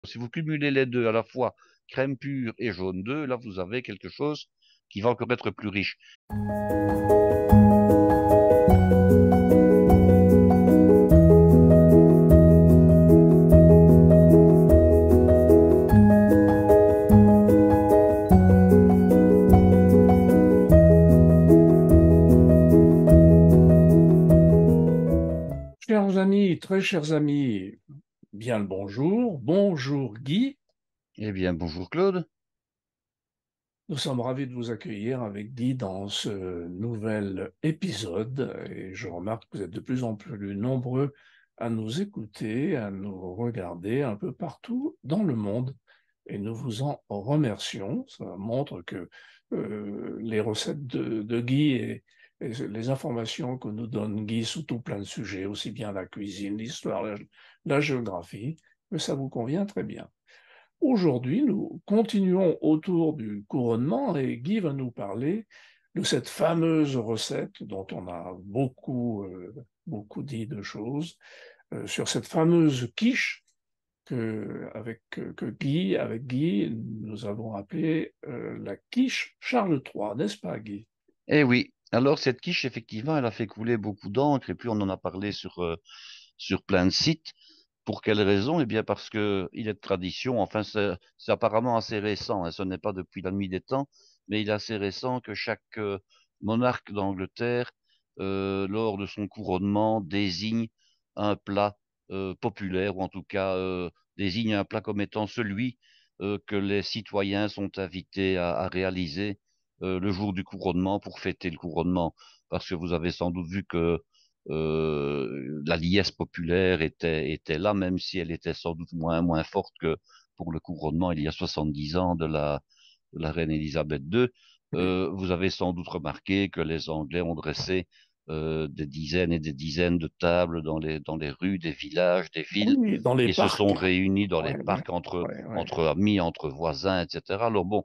Si vous cumulez les deux à la fois, crème pure et jaune d'œuf, là vous avez quelque chose qui va encore être plus riche. Chers amis, très chers amis, bien le bonjour. Bonjour Guy. Eh bien, bonjour Claude. Nous sommes ravis de vous accueillir avec Guy dans ce nouvel épisode et je remarque que vous êtes de plus en plus nombreux à nous écouter, à nous regarder un peu partout dans le monde et nous vous en remercions. Ça montre que les recettes de Guy et les informations que nous donne Guy sous tout plein de sujets, aussi bien la cuisine, l'histoire, la géographie, que ça vous convient très bien. Aujourd'hui, nous continuons autour du couronnement et Guy va nous parler de cette fameuse recette dont on a beaucoup dit de choses, sur cette fameuse quiche avec Guy, nous avons appelé la quiche Charles III, n'est-ce pas, Guy? Eh oui, alors cette quiche, effectivement, elle a fait couler beaucoup d'encre et puis on en a parlé sur plein de sites. Pour quelle raison? Eh bien parce que il est de tradition, enfin c'est apparemment assez récent, hein, ce n'est pas depuis la nuit des temps, mais il est assez récent que chaque monarque d'Angleterre, lors de son couronnement, désigne un plat populaire, ou en tout cas désigne un plat comme étant celui que les citoyens sont invités à réaliser le jour du couronnement pour fêter le couronnement. Parce que vous avez sans doute vu que la liesse populaire était là, même si elle était sans doute moins forte que pour le couronnement il y a 70 ans de la reine Élisabeth II. Oui, Vous avez sans doute remarqué que les Anglais ont dressé des dizaines et des dizaines de tables dans les rues des villages, des villes, oui, dans les et se sont parcs. réunis dans les Ouais, ouais, parcs entre, ouais, ouais. entre amis, entre voisins, etc. Alors bon,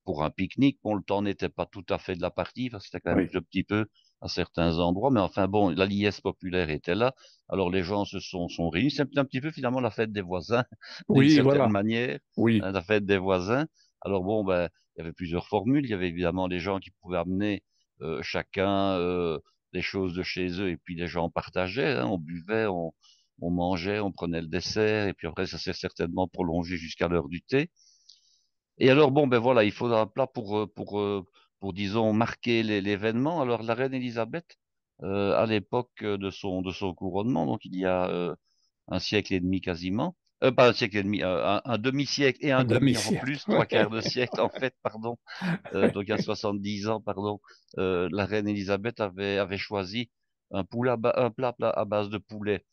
pour un pique-nique, bon, le temps n'était pas tout à fait de la partie, parce que c'était quand même Oui, plus petit peu à certains endroits, mais enfin bon, la liesse populaire était là, alors les gens sont réunis. C'est un petit peu finalement la fête des voisins, d'une oui, certaine voilà. manière, Oui, hein, la fête des voisins. Alors bon, ben, il y avait plusieurs formules. Il y avait évidemment les gens qui pouvaient amener chacun des choses de chez eux, et puis les gens partageaient, hein, on buvait, on mangeait, on prenait le dessert, et puis après ça s'est certainement prolongé jusqu'à l'heure du thé. Et alors, bon, ben voilà, il faut un plat pour disons, marquer l'événement. Alors, la reine Élisabeth, à l'époque de son couronnement, donc il y a un siècle et demi quasiment, pas un siècle et demi, un demi-siècle et un un demi en demi-siècle. plus, trois quarts Ouais. de siècle en fait, pardon. Donc, il y a 70 ans, pardon, la reine Élisabeth avait choisi un plat à base de poulet,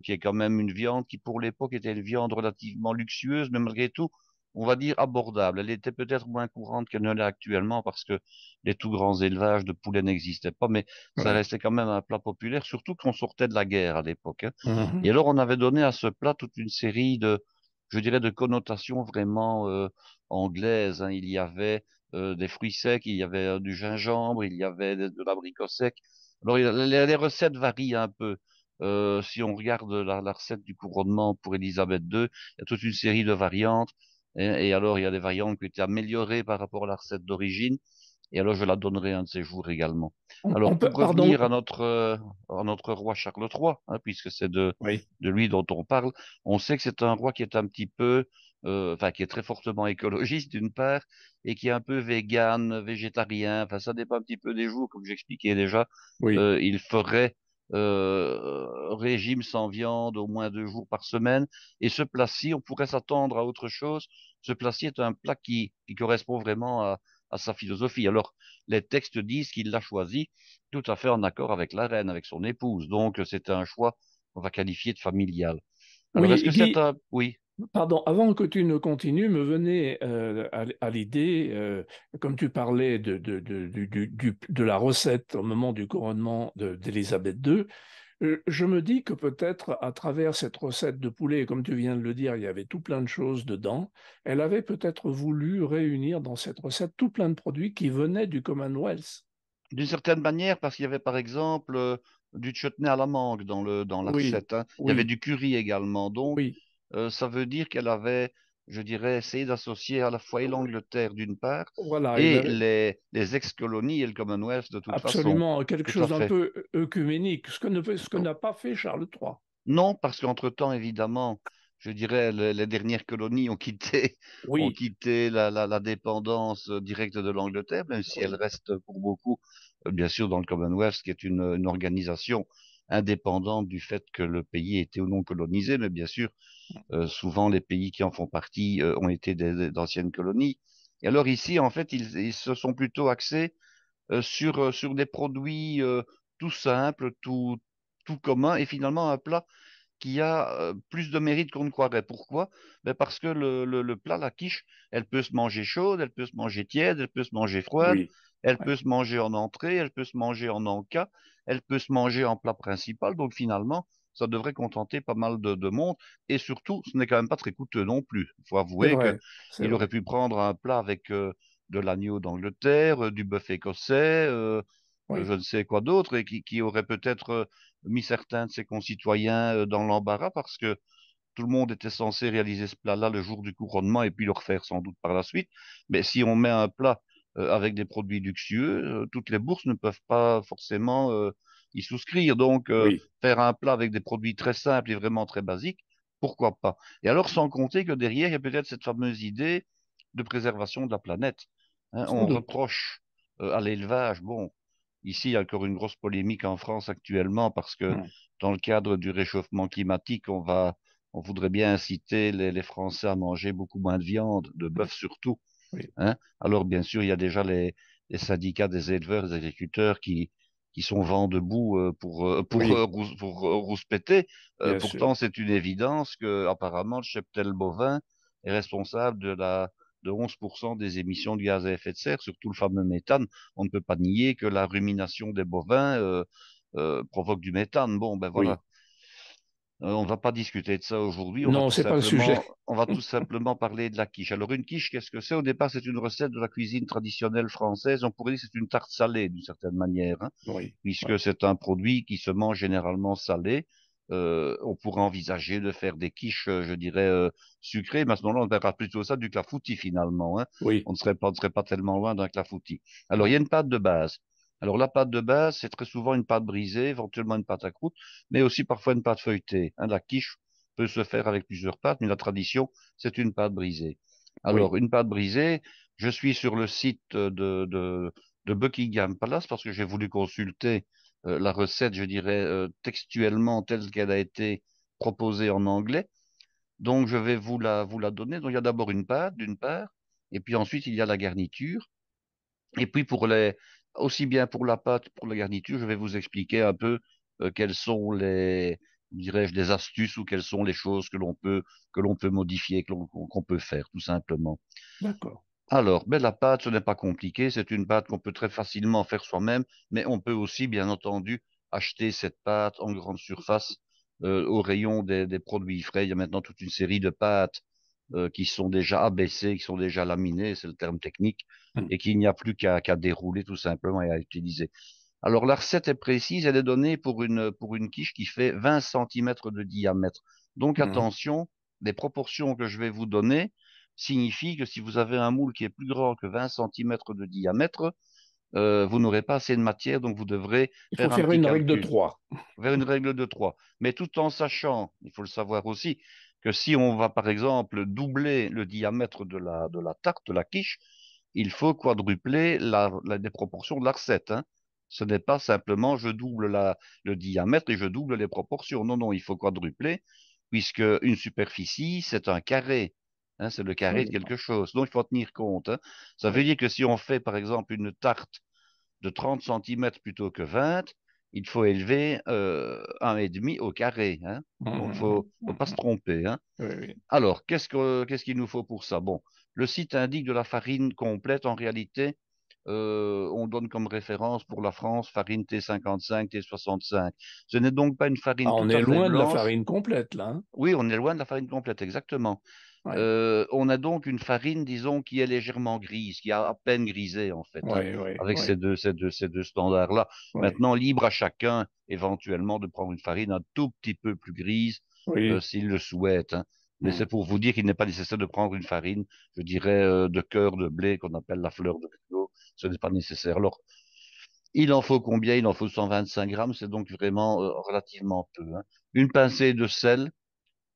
qui est quand même une viande qui, pour l'époque, était une viande relativement luxueuse, mais malgré tout, on va dire abordable. Elle était peut-être moins courante qu'elle ne l'est actuellement parce que les tout grands élevages de poulets n'existaient pas, mais ça Oui. restait quand même un plat populaire, surtout qu'on sortait de la guerre à l'époque, hein. Et Mhm. alors, on avait donné à ce plat toute une série je dirais, de connotations vraiment anglaises, hein. Il y avait des fruits secs, il y avait du gingembre, il y avait de l'abricot sec. Alors, les recettes varient un peu. Si on regarde la recette du couronnement pour Élisabeth II, il y a toute une série de variantes. Et alors, il y a des variantes qui ont été améliorées par rapport à la recette d'origine. Et alors, je la donnerai un de ces jours également. Alors, pour Pardon. revenir à notre roi Charles III, hein, puisque c'est Oui. de lui dont on parle, on sait que c'est un roi qui est un petit peu, enfin, qui est très fortement écologiste d'une part, et qui est un peu vegan, végétarien. Enfin, ça dépend un petit peu des jours, comme j'expliquais déjà. Oui. Il ferait régime sans viande au moins 2 jours par semaine. Et ce plat-ci, on pourrait s'attendre à autre chose. Ce plat-ci est un plat qui correspond vraiment à sa philosophie. Alors, les textes disent qu'il l'a choisi tout à fait en accord avec la reine, avec son épouse. Donc, c'est un choix qu'on va qualifier de familial. Alors, est-ce Oui, que c'est Guy, un... Oui, pardon, avant que tu ne continues, me venait à l'idée, comme tu parlais de la recette au moment du couronnement d'Élisabeth II, je me dis que peut-être à travers cette recette de poulet, et comme tu viens de le dire, il y avait tout plein de choses dedans, elle avait peut-être voulu réunir dans cette recette tout plein de produits qui venaient du Commonwealth. d'une certaine manière, parce qu'il y avait par exemple du chutney à la mangue dans la Oui, recette, hein. Il y avait oui, du curry également. Donc, oui. ça veut dire qu'elle avait, je dirais, essayé d'associer à la fois et l'Angleterre d'une part Voilà, il et avait les ex-colonies et le Commonwealth de toute façon. absolument quelque Tout à chose d'un fait. peu œcuménique, ce que n'a pas fait Charles III. Non, parce qu'entre-temps, évidemment, je dirais, les dernières colonies ont quitté, ont Oui, quitté la dépendance directe de l'Angleterre, même si elle oui, reste pour beaucoup, bien sûr, dans le Commonwealth, qui est une organisation indépendante du fait que le pays était ou non colonisé, mais bien sûr, souvent les pays qui en font partie ont été d'anciennes colonies. Et alors ici, en fait, ils se sont plutôt axés sur des produits tout simples, tout communs, et finalement un plat qui a plus de mérite qu'on ne croirait. Pourquoi? Ben parce que le plat, la quiche, elle peut se manger chaude, elle peut se manger tiède, elle peut se manger froide, oui, elle oui, peut se manger en entrée, elle peut se manger en encas, elle peut se manger en plat principal. Donc finalement, ça devrait contenter pas mal de monde. Et surtout, ce n'est quand même pas très coûteux non plus. Il faut c'est avouer que vrai, c'est il aurait vrai. pu prendre un plat avec de l'agneau d'Angleterre, du bœuf écossais, je Oui, ne sais quoi d'autre, et qui aurait peut-être mis certains de ses concitoyens dans l'embarras parce que tout le monde était censé réaliser ce plat-là le jour du couronnement et puis le refaire sans doute par la suite. Mais si on met un plat avec des produits luxueux, toutes les bourses ne peuvent pas forcément y souscrire. Donc, oui, faire un plat avec des produits très simples et vraiment très basiques, pourquoi pas? Et alors, sans compter que derrière, il y a peut-être cette fameuse idée de préservation de la planète. Hein, sans on doute. reproche à l'élevage, bon, ici, il y a encore une grosse polémique en France actuellement parce que Hmm. dans le cadre du réchauffement climatique, on voudrait bien inciter les Français à manger beaucoup moins de viande, de Oui, bœuf surtout. oui, Hein. Alors, bien sûr, il y a déjà les syndicats des éleveurs, des agriculteurs qui sont vent debout oui, rouspéter. bien Pourtant, sûr. c'est une évidence que, apparemment, le cheptel bovin est responsable de 11% des émissions de gaz à effet de serre, surtout le fameux méthane. On ne peut pas nier que la rumination des bovins provoque du méthane. Bon, ben voilà. Oui. On va pas discuter de ça aujourd'hui, Non, c'est pas le sujet. on va tout simplement parler de la quiche. Alors une quiche, qu'est-ce que c'est? Au départ, c'est une recette de la cuisine traditionnelle française. On pourrait dire que c'est une tarte salée d'une certaine manière, hein, Oui, oui, puisque c'est un produit qui se mange généralement salé. On pourrait envisager de faire des quiches, je dirais, sucrées, mais à ce moment-là, on verra plutôt ça du clafoutis finalement, hein. oui, On ne serait pas tellement loin d'un clafoutis. Alors il y oui. a une pâte de base. Alors la pâte de base, c'est très souvent une pâte brisée, éventuellement une pâte à croûte, mais aussi parfois une pâte feuilletée. Hein, la quiche peut se faire avec plusieurs pâtes, mais la tradition, c'est une pâte brisée. Oui. Alors, une pâte brisée, je suis sur le site de Buckingham Palace parce que j'ai voulu consulter la recette, je dirais, textuellement telle qu'elle a été proposée en anglais. Donc, je vais vous la donner. Donc, il y a d'abord une pâte, d'une part, et puis ensuite, il y a la garniture. Et puis aussi bien pour la pâte, pour la garniture, je vais vous expliquer un peu quelles sont dirais-je, les astuces ou quelles sont les choses que l'on peut modifier, qu'on peut faire, tout simplement. D'accord. Alors, ben, la pâte, ce n'est pas compliqué. C'est une pâte qu'on peut très facilement faire soi-même, mais on peut aussi, bien entendu, acheter cette pâte en grande surface au rayon des produits frais. Il y a maintenant toute une série de pâtes qui sont déjà abaissées, qui sont déjà laminées, c'est le terme technique, Hmm. et qu'il n'y a plus qu'à dérouler tout simplement et à utiliser. Alors, la recette est précise, elle est donnée pour une quiche qui fait 20 centimètres de diamètre. Donc, Hmm. attention, les proportions que je vais vous donner signifient que si vous avez un moule qui est plus grand que 20 centimètres de diamètre, vous n'aurez pas assez de matière, donc vous devrez Il faut faire un faire petit une règle de calcul trois. vers une règle de 3. Mais tout en sachant, il faut le savoir aussi, que si on va par exemple doubler le diamètre de la tarte, de la quiche, il faut quadrupler les proportions de la recette, hein. Ce n'est pas simplement je double le diamètre et je double les proportions. Non, non, il faut quadrupler, puisque une superficie, c'est un carré. Hein, c'est le carré de Absolument. quelque chose. Donc, il faut en tenir compte, hein. Ça veut Oui. dire que si on fait, par exemple, une tarte de 30 centimètres plutôt que 20, il faut élever 1,5 au carré, hein. Donc, Mhm, faut pas se mhm. tromper, hein. Oui, oui. Alors, qu'est-ce qu'il nous faut pour ça? Bon, le site indique de la farine complète. En réalité, on donne comme référence pour la France farine T55, T65. Ce n'est donc pas une Ah, farine on tout est à fait loin de la blanche. farine complète, là, hein. Oui, on est loin de la farine complète, exactement. Oui, On a donc une farine, disons, qui est légèrement grise, qui a à peine grisé, en fait, hein, oui, oui, avec oui, ces deux standards-là. oui, Maintenant, libre à chacun, éventuellement, de prendre une farine un tout petit peu plus grise, oui, s'il le souhaite, hein. Mais c'est pour vous dire qu'il n'est pas nécessaire de prendre une farine, je dirais, de cœur de blé qu'on appelle la fleur de riz. Ce n'est pas nécessaire. Alors, il en faut combien? Il en faut 125 grammes, c'est donc vraiment relativement peu, hein. Une pincée de sel,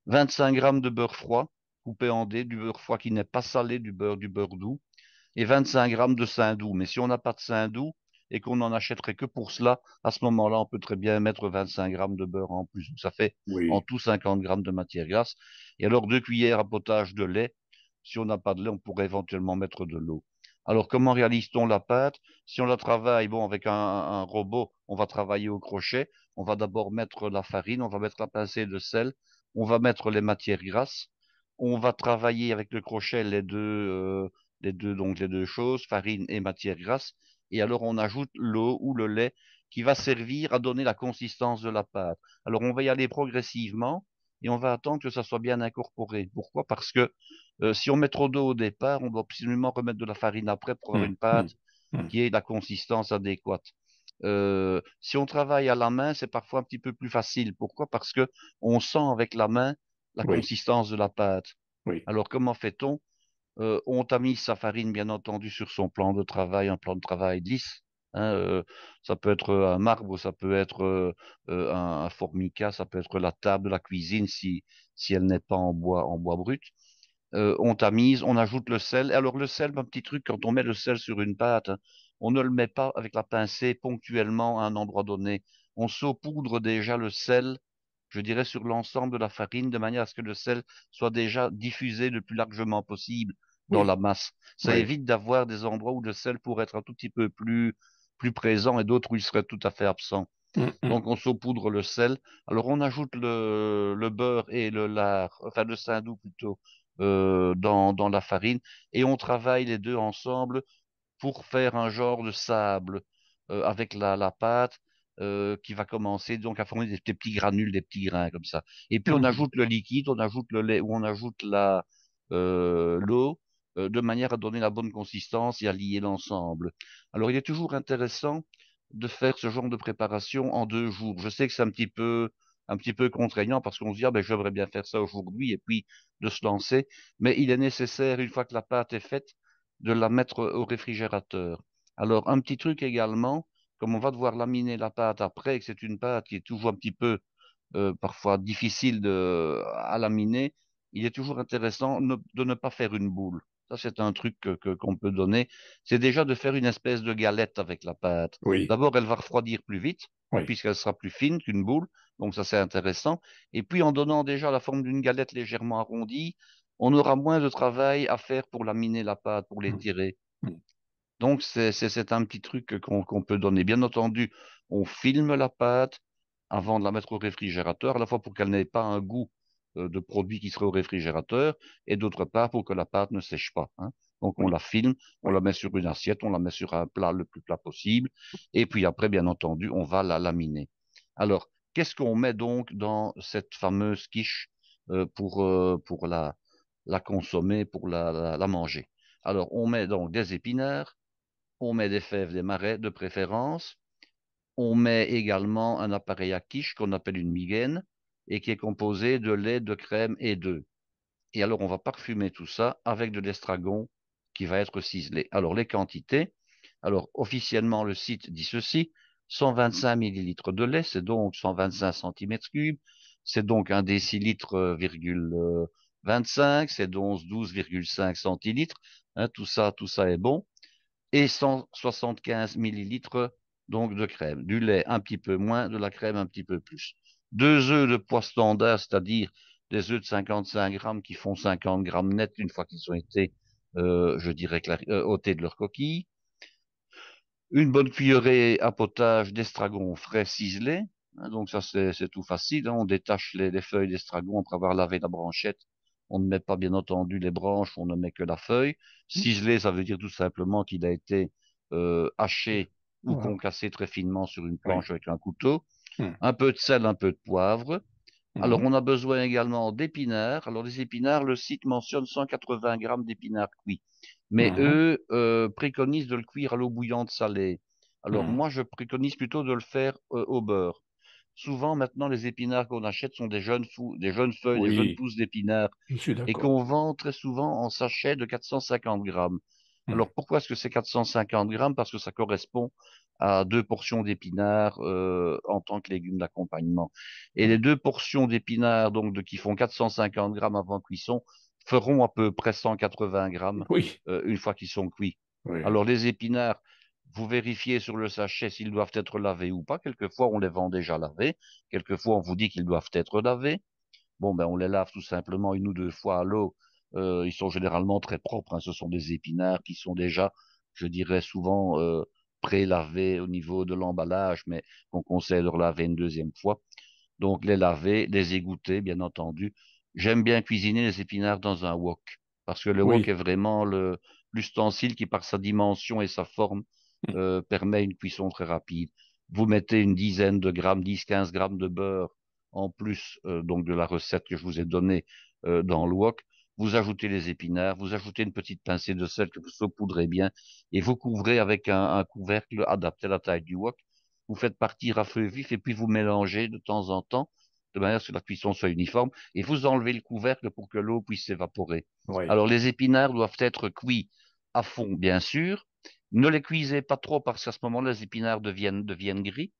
25 grammes de beurre froid, coupé en dés, du beurre froid qui n'est pas salé, du beurre doux, et 25 grammes de saindoux. Mais si on n'a pas de saindoux et qu'on n'en achèterait que pour cela, à ce moment-là, on peut très bien mettre 25 grammes de beurre en plus. Donc ça fait en Oui, tout 50 grammes de matière grasse. Et alors 2 cuillères à potage de lait. Si on n'a pas de lait, on pourrait éventuellement mettre de l'eau. Alors comment réalise-t-on la pâte? Si on la travaille, bon, avec un robot, on va travailler au crochet. On va d'abord mettre la farine, on va mettre la pincée de sel, on va mettre les matières grasses. On va travailler avec le crochet donc les deux choses, farine et matière grasse. Et alors, on ajoute l'eau ou le lait qui va servir à donner la consistance de la pâte. Alors, on va y aller progressivement et on va attendre que ça soit bien incorporé. Pourquoi? Parce que si on met trop d'eau au départ, on doit absolument remettre de la farine après pour avoir hum, une hum, pâte hum. qui ait la consistance adéquate. Si on travaille à la main, c'est parfois un petit peu plus facile. Pourquoi? Parce que on sent avec la main la Oui, consistance de la pâte. oui. Alors, comment fait-on? On tamise sa farine, bien entendu, sur son plan de travail, un plan de travail lisse, hein, ça peut être un marbre, ça peut être un formica, ça peut être la table de la cuisine si elle n'est pas en bois brut. On tamise, on ajoute le sel. Alors le sel, un petit truc, quand on met le sel sur une pâte, hein, on ne le met pas avec la pincée ponctuellement à un endroit donné. On saupoudre déjà le sel, je dirais, sur l'ensemble de la farine, de manière à ce que le sel soit déjà diffusé le plus largement possible dans la Oui, masse. Ça oui. évite d'avoir des endroits où le sel pourrait être un tout petit peu plus présent et d'autres où il serait tout à fait absent. Hum, hum, Donc on saupoudre le sel. Alors on ajoute le beurre et le lard, enfin le saindoux plutôt, dans la farine et on travaille les deux ensemble pour faire un genre de sable avec la pâte qui va commencer donc à former des petits granules, des petits grains comme ça. Et puis on hum. ajoute le liquide, on ajoute le lait ou on ajoute l'eau de manière à donner la bonne consistance et à lier l'ensemble. Alors il est toujours intéressant de faire ce genre de préparation en 2 jours. Je sais que c'est un petit peu contraignant parce qu'on se dit ah ben j'aimerais bien faire ça aujourd'hui et puis de se lancer, mais il est nécessaire une fois que la pâte est faite de la mettre au réfrigérateur. Alors, un petit truc également, comme on va devoir laminer la pâte après, et que c'est une pâte qui est toujours un petit peu parfois difficile à laminer, il est toujours intéressant de ne pas faire une boule. Ça, c'est un truc qu'on peut donner. C'est déjà de faire une espèce de galette avec la pâte. Oui, D'abord, elle va refroidir plus vite, hein, oui. puisqu'elle sera plus fine qu'une boule. Donc, ça, c'est intéressant. Et puis, en donnant déjà la forme d'une galette légèrement arrondie, on aura moins de travail à faire pour laminer la pâte, pour Hum, l'étirer. hum. Donc, c'est un petit truc qu'on peut donner. Bien entendu, on filme la pâte avant de la mettre au réfrigérateur, à la fois pour qu'elle n'ait pas un goût de produit qui serait au réfrigérateur, et d'autre part pour que la pâte ne sèche pas, hein. Donc, on Oui, la filme, on oui. la met sur une assiette, on la met sur un plat le plus plat possible, et puis après, bien entendu, on va la laminer. Alors, qu'est-ce qu'on met donc dans cette fameuse quiche pour la consommer, pour la manger? Alors, on met donc des épinards, on met des fèves des marais de préférence. On met également un appareil à quiche qu'on appelle une migaine et qui est composé de lait, de crème et d'œufs. Et alors, on va parfumer tout ça avec de l'estragon qui va être ciselé. Alors, les quantités. Alors, officiellement, le site dit ceci. 125 millilitres de lait, c'est donc 125 centimètres cubes. C'est donc un décilitre, 25, c'est donc 12,5 centilitres. Hein, tout ça est bon et 175 millilitres donc de crème. Du lait un petit peu moins, de la crème un petit peu plus. 2 œufs de poids standard, c'est-à-dire des œufs de 55 grammes qui font 50 grammes net une fois qu'ils ont été, je dirais, ôtés de leur coquille. Une bonne cuillerée à potage d'estragon frais ciselé. Hein, donc ça, c'est tout facile, hein. On détache les feuilles d'estragon après avoir lavé la branchette. On ne met pas, bien entendu, les branches, on ne met que la feuille. Hum, Ciselé, ça veut dire tout simplement qu'il a été haché ou Voilà. concassé très finement sur une Oui. planche avec un couteau. Hum, Un peu de sel, un peu de poivre. Alors, hum, on a besoin également d'épinards. Alors, les épinards, le site mentionne 180 grammes d'épinards cuits. Mais hum, eux préconisent de le cuire à l'eau bouillante salée. Alors, hum, moi, je préconise plutôt de le faire au beurre. souvent maintenant les épinards qu'on achète sont des jeunes feuilles, des jeunes Oui, pousses d'épinards je suis et d'accord. qu'on vend très souvent en sachet de 450 grammes. Hmm. Alors pourquoi est-ce que c'est 450 grammes? Parce que ça correspond à deux portions d'épinards en tant que légumes d'accompagnement. Et les Hmm. deux portions d'épinards donc qui font 450 grammes avant cuisson feront à peu près 180 grammes Oui, une fois qu'ils sont cuits. oui, Alors les épinards, vous vérifiez sur le sachet s'ils doivent être lavés ou pas. Quelquefois on les vend déjà lavés, quelquefois on vous dit qu'ils doivent être lavés. Bon, ben, on les lave tout simplement une ou deux fois à l'eau. Ils sont généralement très propres, hein. Ce sont des épinards qui sont déjà, je dirais souvent, pré-lavés au niveau de l'emballage, mais qu'on conseille de relaver une deuxième fois. Donc, les laver, les égoutter, bien entendu. J'aime bien cuisiner les épinards dans un wok, parce que le wok est oui. vraiment l'ustensile qui, par sa dimension et sa forme, Hmm. permet une cuisson très rapide. Vous mettez une dizaine de grammes, 10, 15 grammes de beurre en plus donc de la recette que je vous ai donnée dans le wok. Vous ajoutez les épinards, vous ajoutez une petite pincée de sel que vous saupoudrez bien et vous couvrez avec un couvercle adapté à la taille du wok. Vous faites partir à feu vif et puis vous mélangez de temps en temps de manière à ce que la cuisson soit uniforme et vous enlevez le couvercle pour que l'eau puisse s'évaporer. Oui, Alors les épinards doivent être cuits à fond, bien sûr. Ne les cuisez pas trop parce qu'à ce moment-là, les épinards deviennent gris.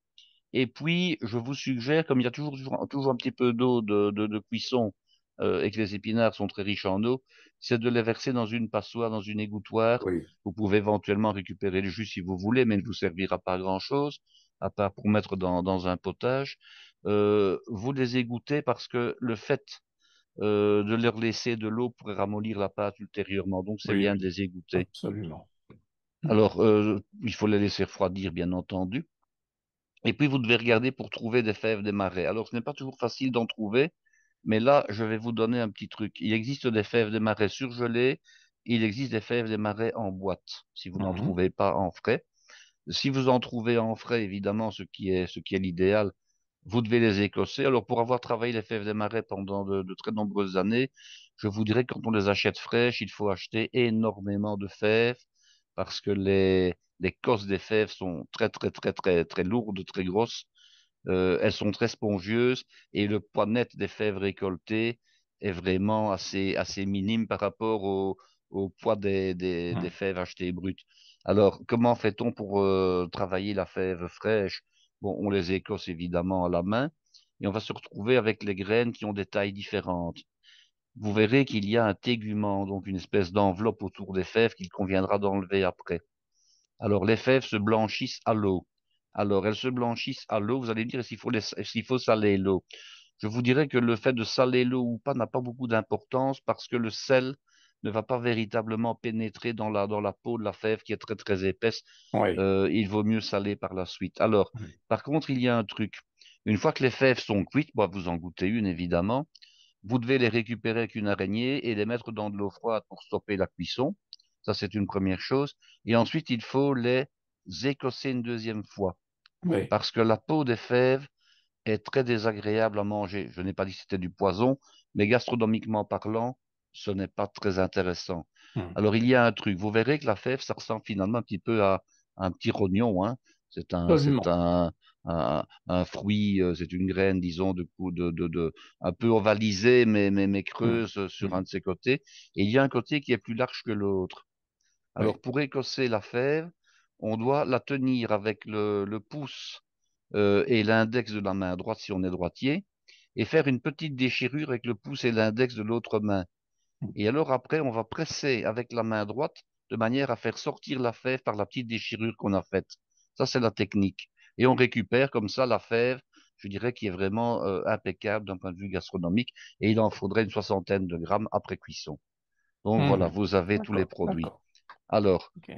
Et puis, je vous suggère, comme il y a toujours un petit peu d'eau de cuisson et que les épinards sont très riches en eau, c'est de les verser dans une passoire, dans une égouttoir. oui, Vous pouvez éventuellement récupérer le jus si vous voulez, mais il ne vous servira pas à grand-chose, à part pour mettre dans un potage. Vous les égouttez parce que le fait de leur laisser de l'eau pourrait ramollir la pâte ultérieurement. Donc, c'est oui, bien de oui, les égoutter. absolument. Hmm. Alors, il faut les laisser refroidir, bien entendu. Et puis, vous devez regarder pour trouver des fèves des marais. Alors, ce n'est pas toujours facile d'en trouver, mais là, je vais vous donner un petit truc. Il existe des fèves des marais surgelées, il existe des fèves des marais en boîte, si vous n'en Mhm. trouvez pas en frais. Si vous en trouvez en frais, évidemment, ce qui est l'idéal, vous devez les écosser. Alors, pour avoir travaillé les fèves des marais pendant de très nombreuses années, je vous dirais que quand on les achète fraîches, il faut acheter énormément de fèves parce que les cosses des fèves sont très lourdes, très grosses. Elles sont très spongieuses et le poids net des fèves récoltées est vraiment assez minime par rapport au poids des Hmm. fèves achetées brutes. Alors, comment fait-on pour travailler la fève fraîche? Bon, on les écosse évidemment à la main et on va se retrouver avec les graines qui ont des tailles différentes. Vous verrez qu'il y a un tégument, donc une espèce d'enveloppe autour des fèves qu'il conviendra d'enlever après. Alors, les fèves se blanchissent à l'eau. Alors, elles se blanchissent à l'eau. Vous allez me dire s'il faut saler l'eau. Je vous dirais que le fait de saler l'eau ou pas n'a pas beaucoup d'importance parce que le sel ne va pas véritablement pénétrer dans la peau de la fève qui est très épaisse. Oui, Il vaut mieux saler par la suite. Alors, oui, par contre, il y a un truc. Une fois que les fèves sont cuites, bah, vous en goûtez une évidemment. Vous devez les récupérer avec une araignée et les mettre dans de l'eau froide pour stopper la cuisson. Ça, c'est une première chose. Et ensuite, il faut les écosser une deuxième fois oui. parce que la peau des fèves est très désagréable à manger. Je n'ai pas dit que c'était du poison, mais gastronomiquement parlant, ce n'est pas très intéressant. Hmm. Alors, il y a un truc. Vous verrez que la fève, ça ressemble finalement un petit peu à un petit rognon, hein. C'est Absolument. un fruit, c'est une graine, disons, un peu ovalisée, mais Hmm. creuse sur Hmm. un de ses côtés. Et il y a un côté qui est plus large que l'autre. Alors, Oui, pour écosser la fève, on doit la tenir avec le pouce et l'index de la main droite si on est droitier, et faire une petite déchirure avec le pouce et l'index de l'autre main. hmm. Et alors après, on va presser avec la main droite de manière à faire sortir la fève par la petite déchirure qu'on a faite. Ça, c'est la technique. Et on récupère comme ça la fève, je dirais, qui est vraiment impeccable d'un point de vue gastronomique, et il en faudrait une soixantaine de grammes après cuisson. Donc voilà, Mhm. vous avez tous les D'accord, produits. d'accord. Alors, Ok.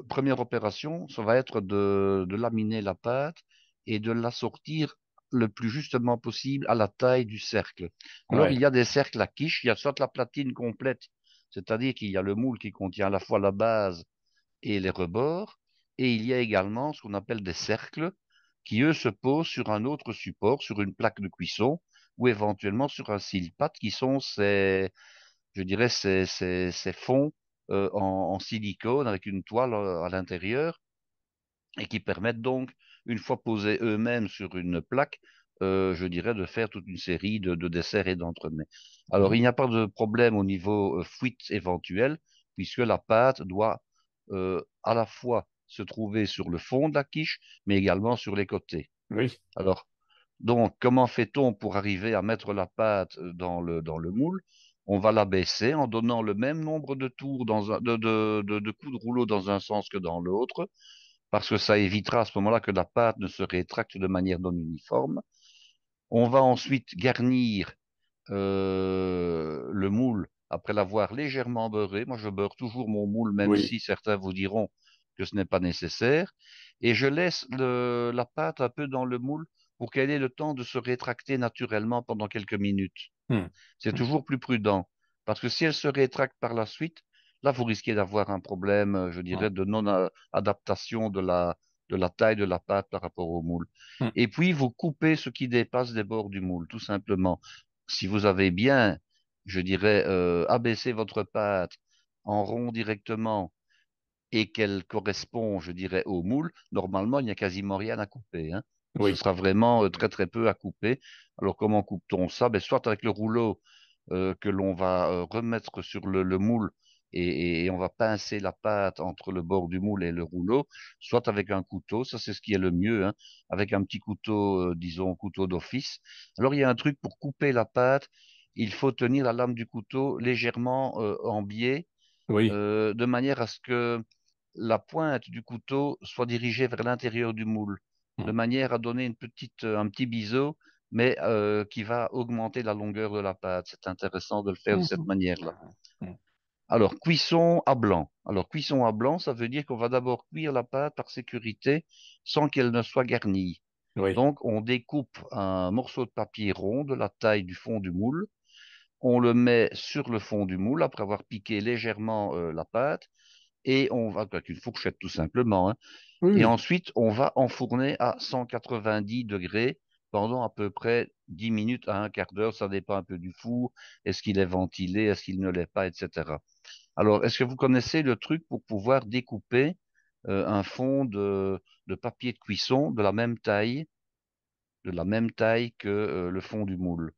première opération, ça va être de laminer la pâte et de la sortir le plus justement possible à la taille du cercle. Alors, il Ouais, y a des cercles à quiche, il y a soit la platine complète, c'est-à-dire qu'il y a le moule qui contient à la fois la base et les rebords, et il y a également ce qu'on appelle des cercles qui, eux, se posent sur un autre support, sur une plaque de cuisson ou éventuellement sur un cile-pâte qui sont je dirais, ces fonds en silicone avec une toile à l'intérieur et qui permettent donc, une fois posés eux-mêmes sur une plaque, je dirais, de faire toute une série de desserts et d'entremets. Alors, Oui, il n'y a pas de problème au niveau fuite éventuelle, puisque la pâte doit à la fois se trouver sur le fond de la quiche, mais également sur les côtés. oui, Alors, donc, comment fait-on pour arriver à mettre la pâte dans le moule? On va la baisser en donnant le même nombre de tours de coups de rouleau dans un sens que dans l'autre, parce que ça évitera à ce moment-là que la pâte ne se rétracte de manière non uniforme. On va ensuite garnir le moule après l'avoir légèrement beurré. Moi, je beurre toujours mon moule, même oui. si certains vous diront que ce n'est pas nécessaire. Et je laisse la pâte un peu dans le moule pour qu'elle ait le temps de se rétracter naturellement pendant quelques minutes. Hmm, C'est hmm, toujours plus prudent. Parce que si elle se rétracte par la suite, là, vous risquez d'avoir un problème, je hmm, dirais, de non-adaptation de la taille de la pâte par rapport au moule. hmm. Et puis, vous coupez ce qui dépasse des bords du moule, tout simplement. Si vous avez bien, je dirais, abaissé votre pâte en rond directement et qu'elle correspond, je dirais, au moule, normalement, il n'y a quasiment rien à couper, hein. Ce Oui, sera vraiment très très peu à couper. Alors comment coupe-t-on ça? Ben, soit avec le rouleau que l'on va remettre sur le moule et on va pincer la pâte entre le bord du moule et le rouleau, soit avec un couteau, ça c'est ce qui est le mieux, hein, avec un petit couteau, disons couteau d'office. Alors il y a un truc pour couper la pâte, il faut tenir la lame du couteau légèrement en biais oui. de manière à ce que la pointe du couteau soit dirigée vers l'intérieur du moule, Hmm, de manière à donner un petit biseau, mais qui va augmenter la longueur de la pâte. C'est intéressant de le faire de hmm, cette hmm, manière-là. hmm. Alors, cuisson à blanc. Alors, cuisson à blanc, ça veut dire qu'on va d'abord cuire la pâte par sécurité sans qu'elle ne soit garnie. Oui, Donc, on découpe un morceau de papier rond de la taille du fond du moule. On le met sur le fond du moule après avoir piqué légèrement la pâte et on va, avec une fourchette tout simplement, hein. oui, Et oui. ensuite, on va enfourner à 190 degrés pendant à peu près 10 minutes à un quart d'heure. Ça dépend un peu du four. Est-ce qu'il est ventilé? Est-ce qu'il ne l'est pas? Etc. Alors, est-ce que vous connaissez le truc pour pouvoir découper un fond de papier de cuisson de la même taille que le fond du moule?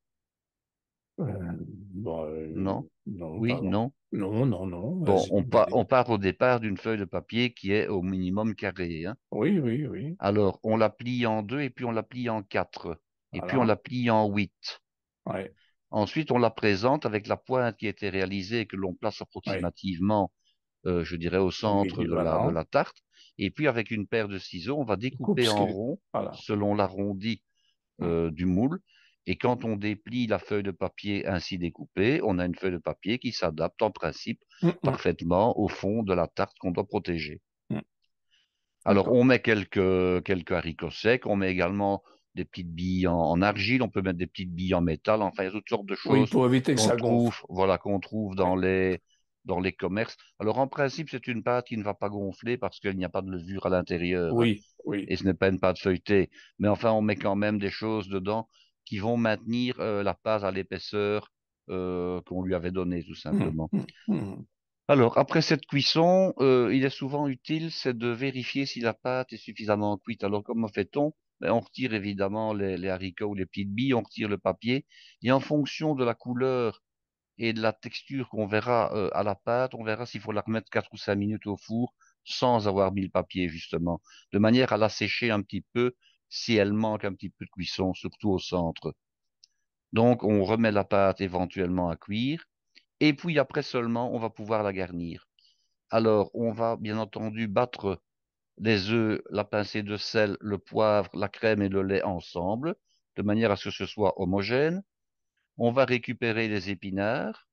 Bon, Non? non, Oui? pardon. Non? Non, non, non, Bon, vas-y, vas-y. on part au départ d'une feuille de papier qui est au minimum carrée, hein. Oui, oui, oui. Alors, on la plie en deux et puis on la plie en quatre. Et puis on Voilà. la plie en huit. Ouais, Ensuite, on la présente avec la pointe qui a été réalisée et que l'on place ouais. approximativement, je dirais, au Au centre milieu, de voilà. la tarte. Et puis, avec une paire de ciseaux, on va Coupe découper ce en qui... rond Voilà. selon l'arrondi Hmm, du moule. Et quand on déplie la feuille de papier ainsi découpée, on a une feuille de papier qui s'adapte en principe hmm, hmm, parfaitement au fond de la tarte qu'on doit protéger. hmm. Alors, D'accord. on met quelques haricots secs, on met également des petites billes en argile, on peut mettre des petites billes en métal, enfin, il y a toutes sortes de Oui, choses pour éviter que qu'on ça gonfle. trouve, voilà, qu'on trouve Oui, dans les commerces. Alors, en principe, c'est une pâte qui ne va pas gonfler parce qu'il n'y a pas de levure à l'intérieur, hein, oui, oui. et ce n'est pas une pâte feuilletée. Mais enfin, on met quand même des choses dedans qui vont maintenir la pâte à l'épaisseur qu'on lui avait donnée, tout Hmm, simplement. hmm, hmm. Alors, après cette cuisson, il est souvent utile, c'est de vérifier si la pâte est suffisamment cuite. Alors, comment fait-on? Ben, on retire évidemment les haricots ou les petites billes, on retire le papier, et en fonction de la couleur et de la texture qu'on verra à la pâte, on verra s'il faut la remettre 4 ou 5 minutes au four sans avoir mis le papier, justement, de manière à la sécher un petit peu si elle manque un petit peu de cuisson, surtout au centre. Donc, on remet la pâte éventuellement à cuire, et puis après seulement, on va pouvoir la garnir. Alors, on va bien entendu battre les œufs, la pincée de sel, le poivre, la crème et le lait ensemble, de manière à ce que ce soit homogène. On va récupérer les épinards.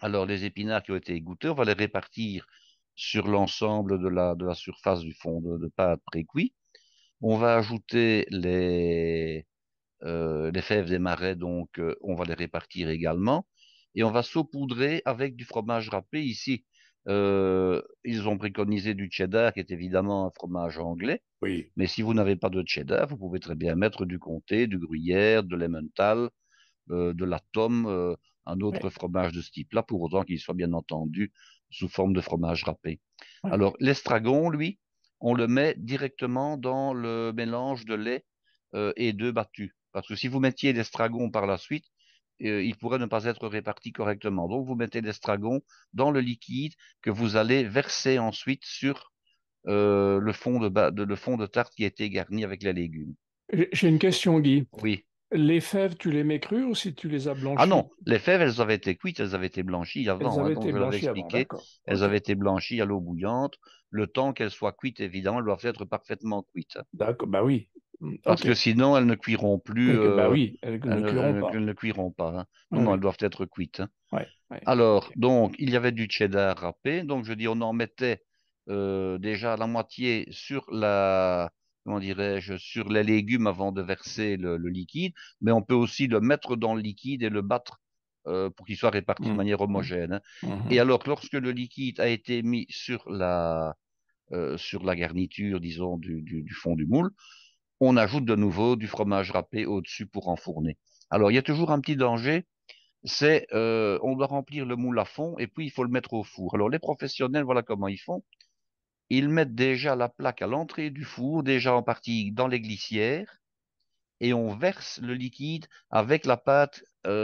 Alors, les épinards qui ont été égouttés, on va les répartir sur l'ensemble de la surface du fond de pâte précuit. On va ajouter les fèves des marais, donc on va les répartir également. Et on va saupoudrer avec du fromage râpé. Ici, ils ont préconisé du cheddar, qui est évidemment un fromage anglais. Oui, Mais si vous n'avez pas de cheddar, vous pouvez très bien mettre du comté, du gruyère, de l'emmental, de la tome, un autre oui, fromage de ce type-là, pour autant qu'il soit bien entendu sous forme de fromage râpé. oui. Alors, l'estragon, lui, on le met directement dans le mélange de lait et d'œufs battus. Parce que si vous mettiez l'estragon par la suite, il pourrait ne pas être réparti correctement. Donc, vous mettez l'estragon dans le liquide que vous allez verser ensuite sur le fond de tarte qui a été garni avec les légumes. J'ai une question, Guy. Oui. Les fèves, tu les mets crues ou si tu les as Ah non, blanchies? les fèves, elles avaient été cuites, elles avaient été blanchies Elles avant, hein, avaient donc été je l'avais blanchies avant, expliqué. d'accord. Elles Ok. avaient été blanchies à l'eau bouillante. Le temps qu'elles soient cuites, évidemment, elles doivent être parfaitement cuites, hein. D'accord, bah oui. Parce Ok. que sinon, elles ne cuiront plus, Bah oui, elles ne cuiront pas. elles ne cuiront pas, hein. Non, Oui, non, elles oui. doivent être cuites, hein. Ouais, ouais. Alors, Ok. donc, il y avait du cheddar râpé. Donc, je dis, on en mettait déjà la moitié sur comment dirais-je, sur les légumes avant de verser le liquide. Mais on peut aussi le mettre dans le liquide et le battre pour qu'il soit réparti de Mm, manière mm, homogène, hein. Et mhm. alors, lorsque le liquide a été mis sur la garniture, disons, du fond du moule, on ajoute de nouveau du fromage râpé au-dessus pour enfourner. Alors, il y a toujours un petit danger, c'est on doit remplir le moule à fond et puis il faut le mettre au four. Alors les professionnels, voilà comment ils font. Ils mettent déjà la plaque à l'entrée du four, déjà en partie dans les glissières, et on verse le liquide avec la pâte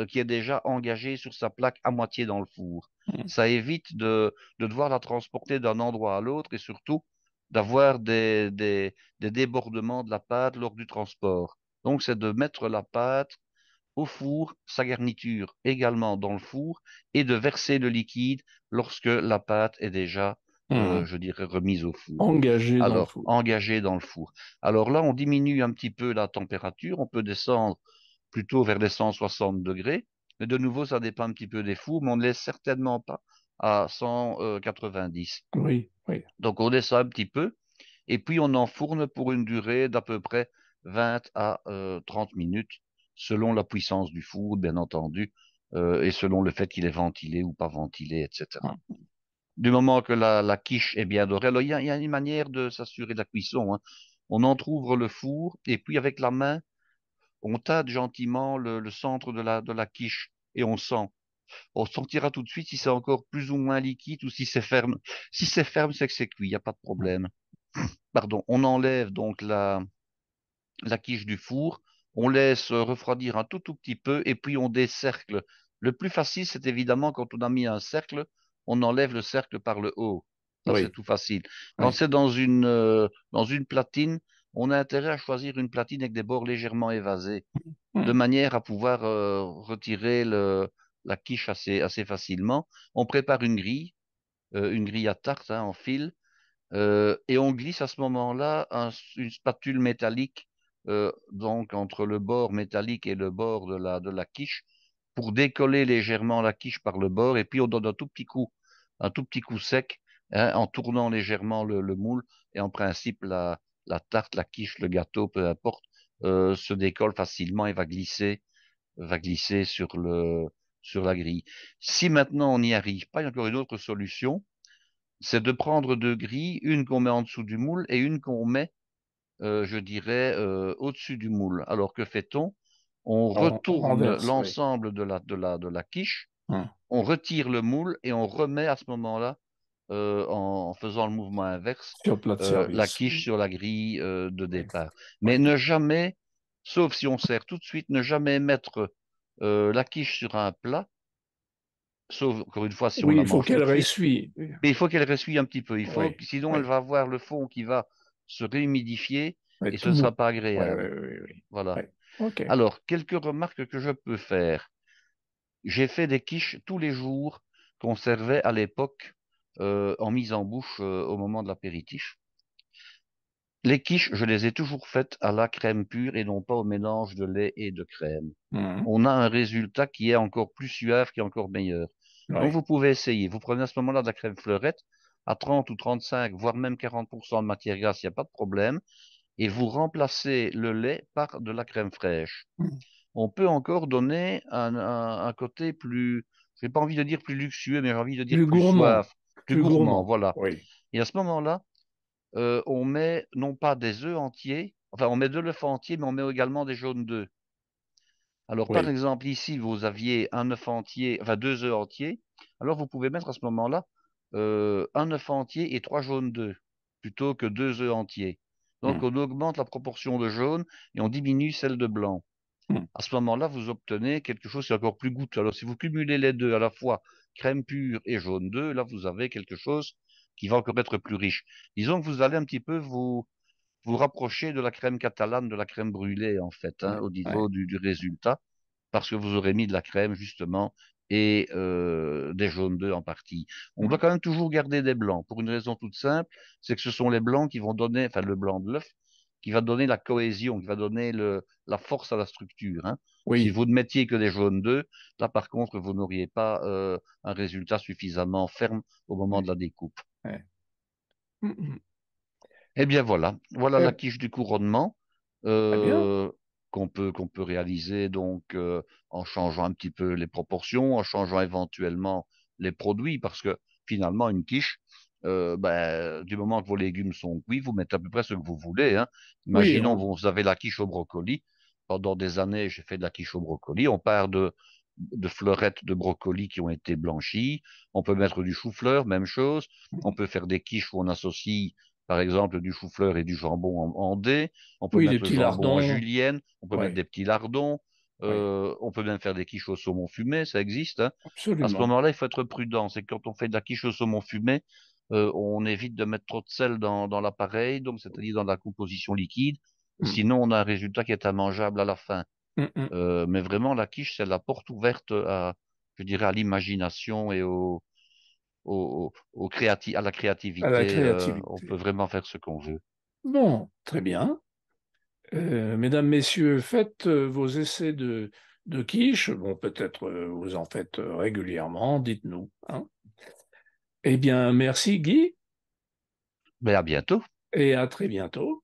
qui est déjà engagée sur sa plaque à moitié dans le four. Mm. Ça évite de devoir la transporter d'un endroit à l'autre et surtout d'avoir des débordements de la pâte lors du transport. Donc c'est de mettre la pâte au four, sa garniture également dans le four, et de verser le liquide lorsque la pâte est déjà, Mm. je dirais, remise au four. Engagé dans le Alors, four. engagée dans le four. Alors là, on diminue un petit peu la température, on peut descendre plutôt vers les 160 degrés, mais de nouveau, ça dépend un petit peu des fours, mais on ne laisse certainement pas à 190. Oui, oui. Donc, on descend un petit peu, et puis on enfourne pour une durée d'à peu près 20 à 30 minutes, selon la puissance du four, bien entendu, et selon le fait qu'il est ventilé ou pas ventilé, etc. Mm. Du moment que la quiche est bien dorée, alors il y a une manière de s'assurer de la cuisson, hein. On entrouvre le four, et puis avec la main, on tâte gentiment le centre de la quiche, et on sent. On sentira tout de suite si c'est encore plus ou moins liquide ou si c'est ferme. Si c'est ferme, c'est que c'est cuit, il n'y a pas de problème. Pardon, on enlève donc la quiche du four, on laisse refroidir un tout petit peu et puis on décercle. Le plus facile, c'est évidemment quand on a mis un cercle, on enlève le cercle par le haut. Ça, c'est Oui, tout facile. Quand oui. c'est dans une platine, on a intérêt à choisir une platine avec des bords légèrement évasés, de Mm. manière à pouvoir retirer la quiche assez facilement. On prépare une grille à tarte, hein, en fil, et on glisse à ce moment-là une spatule métallique donc entre le bord métallique et le bord de la quiche pour décoller légèrement la quiche par le bord et puis on donne un tout petit coup sec, hein, en tournant légèrement le moule et en principe la tarte, la quiche, le gâteau, peu importe, se décolle facilement et va glisser sur la grille. Si maintenant on n'y arrive pas, il y a encore une autre solution, c'est de prendre deux grilles, une qu'on met en dessous du moule et une qu'on met, je dirais, au-dessus du moule. Alors que fait-on? On On retourne renverse, oui. l'ensemble de la quiche, Mm. on retire le moule et on remet à ce moment-là, en faisant le mouvement inverse, Sur plat de la service. quiche sur la grille de Oui, départ. Mais oui. ne jamais, sauf si on sert tout de suite, ne jamais mettre la quiche sur un plat, sauf encore une fois si on Oui, la il faut mange tout qu'elle de suite. ressuie. Mais il faut qu'elle ressuie un petit peu. Oui, Sinon elle oui. va avoir le fond qui va se réhumidifier Oui, et ce tout ne mou. sera pas Oui, oui, agréable. oui, oui. Voilà. Oui. OK. Alors, quelques remarques que je peux faire. J'ai fait des quiches tous les jours qu'on servait à l'époque en mise en bouche au moment de l'apéritif. Les quiches, je les ai toujours faites à la crème pure et non pas au mélange de lait et de crème. Mhm. On a un résultat qui est encore plus suave, qui est encore meilleur. Donc Oui. vous pouvez essayer. Vous prenez à ce moment-là de la crème fleurette à 30 ou 35, voire même 40% de matière grasse, il n'y a pas de problème. Et vous remplacez le lait par de la crème fraîche. Mhm. On peut encore donner un côté plus, j'ai pas envie de dire plus luxueux, mais j'ai envie de dire Plus plus gourmand. suave, plus Plus gourmand, gourmand. voilà. Oui. Et à ce moment-là, on met non pas des œufs entiers, enfin on met de l'œuf entier, mais on met également des jaunes d'œufs. Alors par Oui. exemple ici, vous aviez un œuf entier, enfin deux œufs entiers, alors vous pouvez mettre à ce moment-là un œuf entier et trois jaunes d'œufs, plutôt que deux œufs entiers. Donc, hum, on augmente la proportion de jaune et on diminue celle de blanc. hum. À ce moment-là, vous obtenez quelque chose qui est encore plus goûteux. Alors, si vous cumulez les deux à la fois, crème pure et jaune d'œuf, là, vous avez quelque chose qui va encore être plus riche. Disons que vous allez un petit peu vous rapprocher de la crème catalane, de la crème brûlée, en fait, hein, Ouais, au ouais. niveau du résultat, parce que vous aurez mis de la crème, justement, et des jaunes d'œufs en partie. On doit Hum. quand même toujours garder des blancs, pour une raison toute simple, c'est que ce sont les blancs qui vont donner, enfin, le blanc de l'œuf, qui va donner la cohésion, qui va donner la force à la structure, hein. Si Oui. vous ne mettiez que des jaunes d'œufs, là, par contre, vous n'auriez pas un résultat suffisamment ferme au moment Ouais, de la découpe. ouais. Hum, hum. Eh bien voilà, voilà la Eh, quiche du couronnement très bien. euh, qu'on peut réaliser donc en changeant un petit peu les proportions, en changeant éventuellement les produits, parce que finalement une quiche, ben, du moment que vos légumes sont cuits, vous mettez à peu près ce que vous voulez, hein. Oui, Imaginons vous avez la quiche au brocoli. Pendant des années, j'ai fait de la quiche au brocoli. On part de fleurettes de brocoli qui ont été blanchies. On peut mettre du chou-fleur, même chose. On peut faire des quiches où on associe par exemple du chou-fleur et du jambon en dés. On peut oui, les mettre le petits jambon en lardons. julienne. On peut mettre Oui, des petits lardons. oui, On peut même faire des quiches au saumon fumé, ça existe, hein. À ce absolument. moment-là, il faut être prudent. C'est que quand on fait de la quiche au saumon fumé, on évite de mettre trop de sel dans l'appareil, donc c'est-à-dire dans la composition liquide. Hum, Sinon, on a un résultat qui est immangeable à la fin. hum, hum. Mais vraiment, la quiche, c'est la porte ouverte je dirais, à l'imagination et à la À la créativité. On peut créativité. vraiment faire ce qu'on veut. Bon, très bien. Mesdames, messieurs, faites vos essais de quiche. Bon, peut-être vous en faites régulièrement, dites-nous, hein. Eh bien, merci Guy, Mais à bientôt. et à très bientôt.